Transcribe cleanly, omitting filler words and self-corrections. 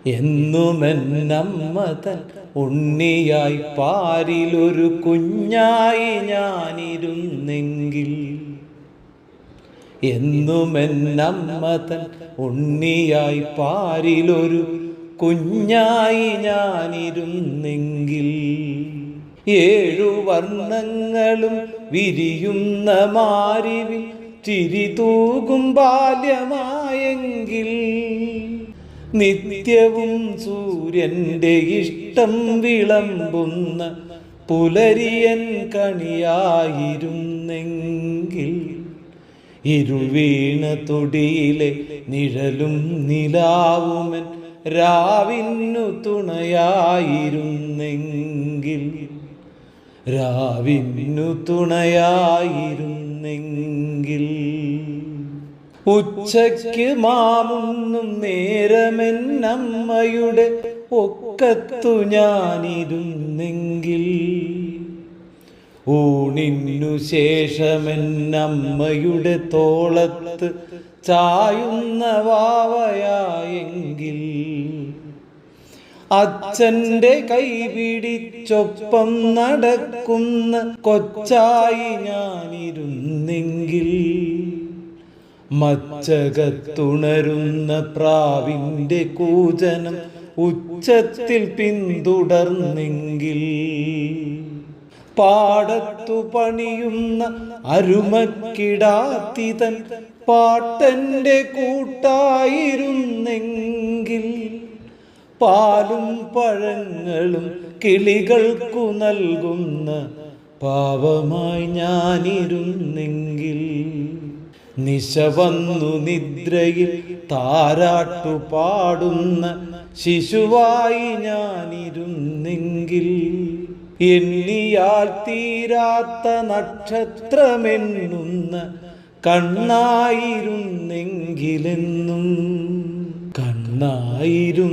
എന്നുമെന്നമ്മ തൻ ഉണ്ണിയായി പാരിലൊരു കുഞ്ഞായി ഞാനിരുന്നെങ്കിൽ, എന്നുമെന്നമ്മ തൻ ഉണ്ണിയായി പാരിലൊരു കുഞ്ഞായി ഞാനിരുന്നെങ്കിൽ, 7 വർണ്ണങ്ങളും വിരിയുന്ന മാരിവിൽ ചിരിതൂകും ബാല്യമായെങ്കിൽ, നിത്യവും സൂര്യൻ്റെ ഇഷ്ടം വിളമ്പുന്ന പുലരിയൻ കണിയായിരുന്നെങ്കിൽ, ഇരുൾവീണ തൊടിയിലെ നിഴലും നിലാവുമൻ രാവിനു തുണയായിരുന്നെങ്കിൽ, രാവിനു തുണയായിരുന്നെങ്കിൽ, ഉച്ചയ്ക്ക് മാമുന്നും നേരമെന്നമ്മയുടെ ഒക്കത്തു ഞാനിരുന്നെങ്കിൽ, ഊണിനു ശേഷമെന്നമ്മയുടെ തോളത്ത് ചായുന്ന വാവയായെങ്കിൽ, അച്ഛൻ്റെ കൈപിടിച്ചൊപ്പം നടക്കുന്ന കൊച്ചായി ഞാനിരുന്നെങ്കിൽ, മച്ചകത്തുണരുന്ന പ്രാവിൻ്റെ കൂജനം ഉച്ചത്തിൽ പിന്തുടർന്നെങ്കിൽ, പാടത്തു പണിയുന്ന അരുമക്കിടാത്തിതൻ പാട്ടൻ്റെ കൂട്ടായിരുന്നെങ്കിൽ, പാലും പഴങ്ങളും കിളികൾക്കു നൽകുന്ന പാവമായി ഞാനിരുന്നെങ്കിൽ, നിശ വന്നു നിദ്രയിൽ താരാട്ടു പാടുന്ന ശിശുവായി ഞാനിരുന്നെങ്കിൽ, എണ്ണിയാൽ തീരാത്ത നക്ഷത്രമെന്നുന്ന കണ്ണായിരുന്നെങ്കിലെന്നും കണ്ണായിരുന്നു